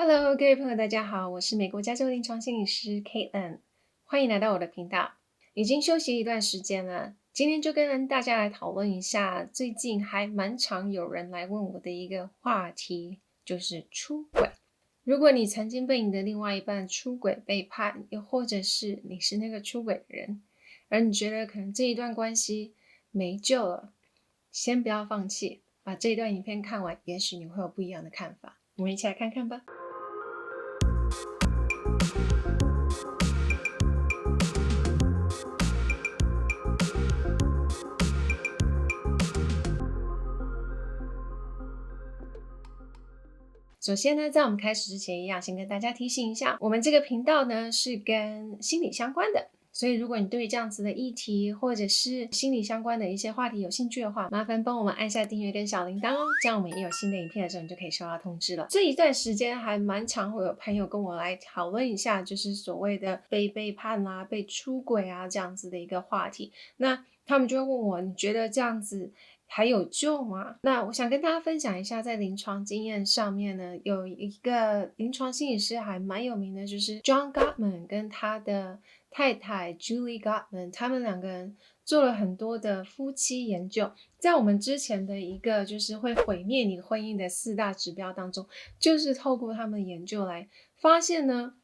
Hello，各位朋友，大家好，我是美国加州临床心理师 Caitlin， 欢迎来到我的频道。已经休息一段时间了，今天就跟大家来讨论一下，最近还蛮常有人来问我的一个话题，就是出轨。如果你曾经被你的另外一半出轨背叛，又或者是你是那个出轨的人，而你觉得可能这一段关系没救了，先不要放弃，把这一段影片看完，也许你会有不一样的看法。我们一起来看看吧。首先呢，在我们开始之前一样，先跟大家提醒一下，我们这个频道呢是跟心理相关的，所以如果你对这样子的议题或者是心理相关的一些话题有兴趣的话，麻烦帮我们按下订阅跟小铃铛哦，这样我们一有新的影片的时候，你就可以收到通知了。这一段时间还蛮常会有朋友跟我来讨论一下，就是所谓的被背叛啊、被出轨啊这样子的一个话题。那他们就会问我，你觉得这样子还有救吗？那我想跟大家分享一下，在临床经验上面呢，有一个临床心理师还蛮有名的，就是 John Gottman 跟他的太太 Julie Gottman， 他们两个人做了很多的夫妻研究。在我们之前的一个就是会毁灭你婚姻的4大指标当中，就是透过他们研究来发现呢，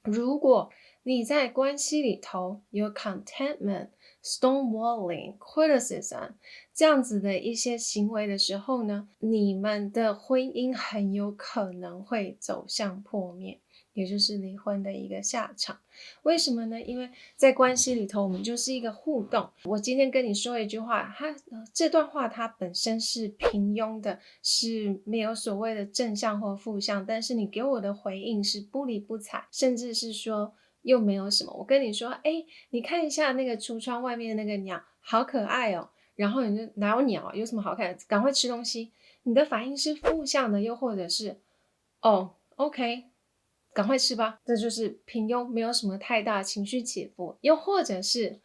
如果你在关系里头有 contentment、stonewalling、criticism 这样子的一些行为的时候呢，你们的婚姻很有可能会走向破灭，也就是离婚的一个下场。为什么呢？因为在关系里头，我们就是一个互动。我今天跟你说一句话，这段话它本身是平庸的，是没有所谓的正向或负向，但是你给我的回应是不理不睬，甚至是说又没有什么。我跟你说，你看一下那个橱窗外面的那个鸟，好可爱哦。然后你就哪有鸟，有什么好看的？赶快吃东西。你的反应是负向的，又或者是OK，赶快吃吧，这就是平庸，没有什么太大情绪起伏。又或者是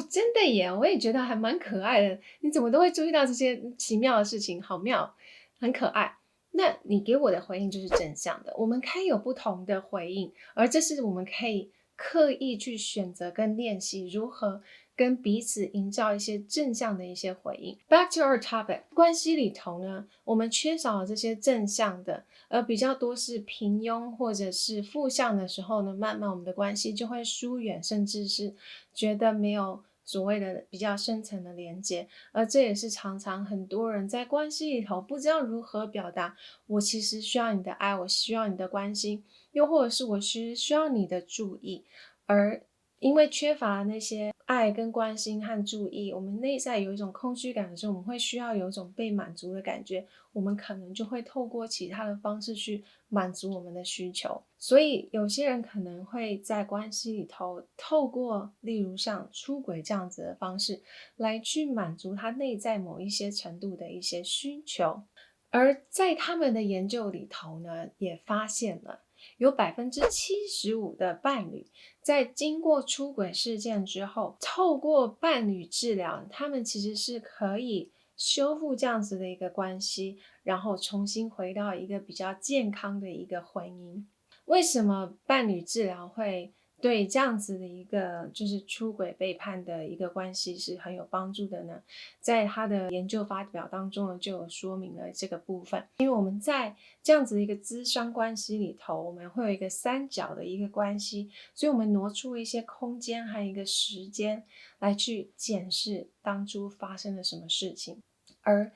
真的耶，我也觉得还蛮可爱的，你怎么都会注意到这些奇妙的事情，好妙，很可爱。那你给我的回应就是正向的，我们可以有不同的回应，而这是我们可以刻意去选择跟练习如何跟彼此营造一些正向的一些回应。Back to our topic， 关系里头呢，我们缺少了这些正向的，而比较多是平庸或者是负向的时候呢，慢慢我们的关系就会疏远，甚至是觉得没有所谓的比较深层的连接。而这也是常常很多人在关系里头不知道如何表达，我其实需要你的爱，我需要你的关心，又或者是我其实需要你的注意，而因为缺乏那些爱跟关心和注意，我们内在有一种空虚感的时候，我们会需要有一种被满足的感觉，我们可能就会透过其他的方式去满足我们的需求。所以有些人可能会在关系里头透过例如像出轨这样子的方式来去满足他内在某一些程度的一些需求。而在他们的研究里头呢，也发现了有 75% 的伴侣在经过出轨事件之后，透过伴侣治疗，他们其实是可以修复这样子的一个关系，然后重新回到一个比较健康的一个婚姻。为什么伴侣治疗会对这样子的一个就是出轨背叛的一个关系是很有帮助的呢？在他的研究发表当中呢，就有说明了这个部分。因为我们在这样子的一个咨商关系里头，我们会有一个三角的一个关系，所以我们挪出一些空间和一个时间来去检视当初发生了什么事情，而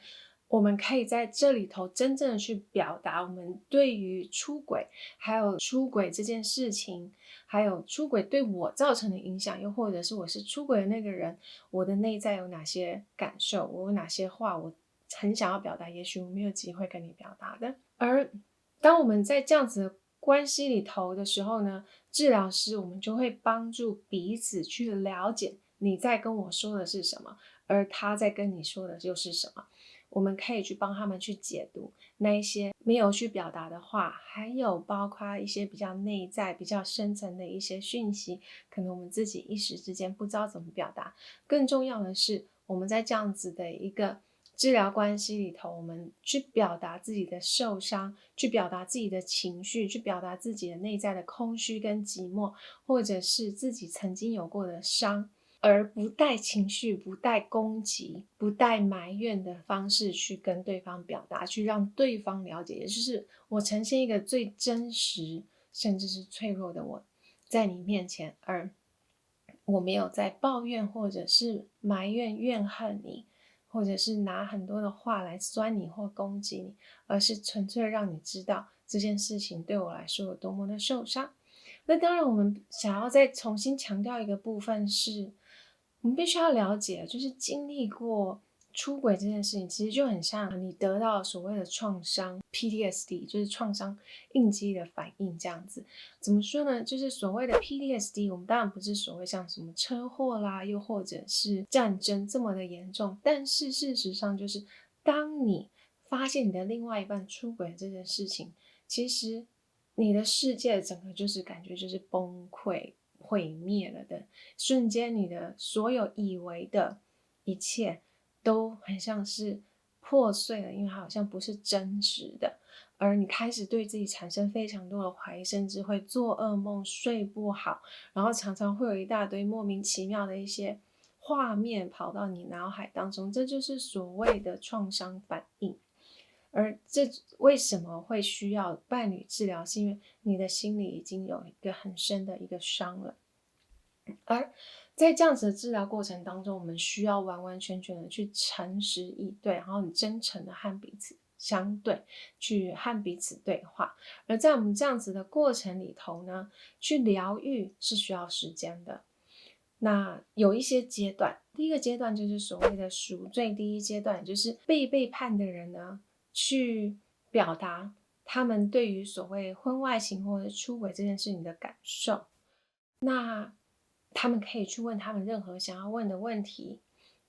我们可以在这里头真正的去表达我们对于出轨，还有出轨这件事情，还有出轨对我造成的影响，又或者是我是出轨的那个人，我的内在有哪些感受，我有哪些话我很想要表达，也许我没有机会跟你表达的。而当我们在这样子的关系里头的时候呢，治疗师我们就会帮助彼此去了解你在跟我说的是什么，而他在跟你说的又是什么。我们可以去帮他们去解读那一些没有去表达的话，还有包括一些比较内在比较深层的一些讯息，可能我们自己一时之间不知道怎么表达。更重要的是，我们在这样子的一个治疗关系里头，我们去表达自己的受伤，去表达自己的情绪，去表达自己的内在的空虚跟寂寞，或者是自己曾经有过的伤，而不带情绪、不带攻击、不带埋怨的方式去跟对方表达，去让对方了解，也就是我呈现一个最真实甚至是脆弱的我在你面前，而我没有在抱怨或者是埋怨怨恨你，或者是拿很多的话来酸你或攻击你，而是纯粹让你知道这件事情对我来说有多么的受伤。那当然我们想要再重新强调一个部分是，我们必须要了解，就是经历过出轨这件事情，其实就很像你得到所谓的创伤 PTSD， 就是创伤应激的反应这样子。怎么说呢？就是所谓的 PTSD， 我们当然不是所谓像什么车祸啦，又或者是战争这么的严重，但是事实上就是，当你发现你的另外一半出轨这件事情，其实你的世界整个就是感觉就是崩溃、毁灭了的瞬间，你的所有以为的一切都很像是破碎了，因为它好像不是真实的。而你开始对自己产生非常多的怀疑，甚至会做噩梦、睡不好，然后常常会有一大堆莫名其妙的一些画面跑到你脑海当中，这就是所谓的创伤反应。而这为什么会需要伴侣治疗，是因为你的心里已经有一个很深的一个伤了。而在这样子的治疗过程当中，我们需要完完全全的去诚实以对，然后很真诚的和彼此相对，去和彼此对话。而在我们这样子的过程里头呢，去疗愈是需要时间的。那有一些阶段，第一个阶段就是所谓的赎罪，第一阶段就是被背叛的人呢，去表达他们对于所谓婚外情或者出轨这件事情的感受。那他们可以去问他们任何想要问的问题。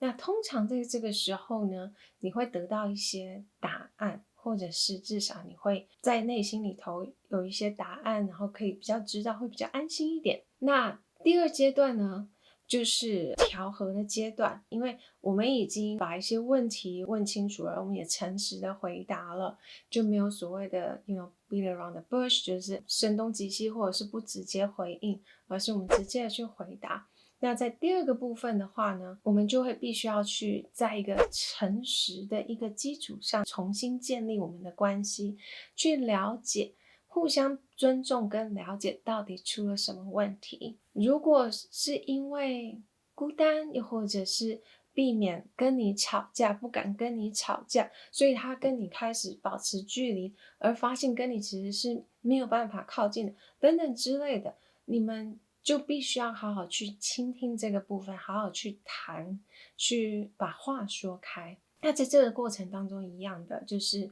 那通常在这个时候呢，你会得到一些答案，或者是至少你会在内心里头有一些答案，然后可以比较知道，会比较安心一点。那第二阶段呢，就是调和的阶段，因为我们已经把一些问题问清楚了，我们也诚实的回答了，就没有所谓的beat around the bush， 就是声东击西，或者是不直接回应，而是我们直接的去回答。那在第二个部分的话呢，我们就会必须要去在一个诚实的一个基础上重新建立我们的关系，去了解互相尊重跟了解到底出了什么问题。如果是因为孤单，又或者是避免跟你吵架，不敢跟你吵架，所以他跟你开始保持距离，而发现跟你其实是没有办法靠近的，等等之类的，你们就必须要好好去倾听这个部分，好好去谈，去把话说开。那在这个过程当中一样的，就是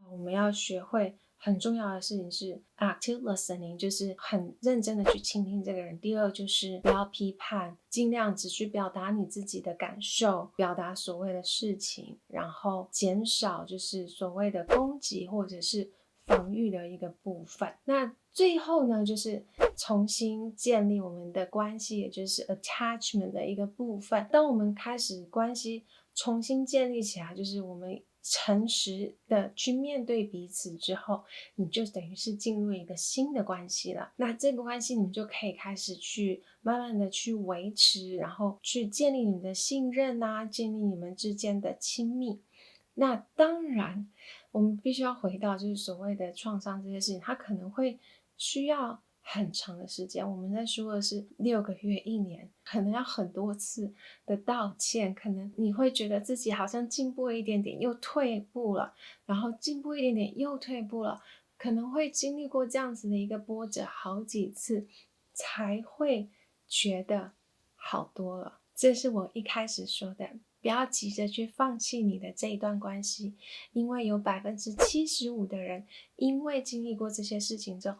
我们要学会很重要的事情是 active listening， 就是很认真的去倾听这个人。第二就是不要批判，尽量只去表达你自己的感受，表达所谓的事情，然后减少就是所谓的攻击或者是防御的一个部分。那最后呢，就是重新建立我们的关系，也就是 attachment 的一个部分。当我们开始关系重新建立起来，就是我们诚实的去面对彼此之后，你就等于是进入一个新的关系了。那这个关系你们就可以开始去慢慢的去维持，然后去建立你们的信任啊，建立你们之间的亲密。那当然我们必须要回到就是所谓的创伤这些事情，它可能会需要很长的时间，我们在说的是6个月、1年，可能要很多次的道歉，可能你会觉得自己好像进步了一点点，又退步了，然后进步一点点又退步了，可能会经历过这样子的一个波折好几次，才会觉得好多了。这是我一开始说的，不要急着去放弃你的这一段关系，因为有75%的人因为经历过这些事情之后，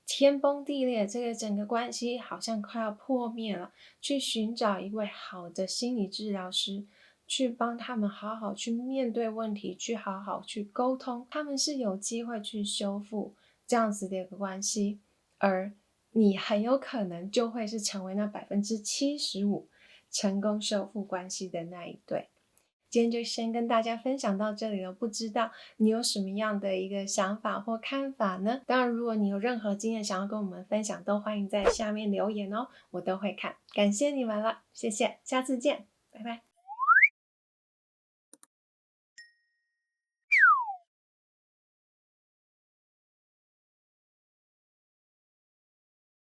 天崩地裂，这个整个关系好像快要破灭了，去寻找一位好的心理治疗师，去帮他们好好去面对问题，去好好去沟通，他们是有机会去修复这样子的一个关系，而你很有可能就会是成为那75%成功修复关系的那一对。今天就先跟大家分享到这里了，不知道你有什么样的一个想法或看法呢？当然，如果你有任何经验想要跟我们分享，都欢迎在下面留言哦，我都会看。感谢你们了，谢谢，下次见，拜拜。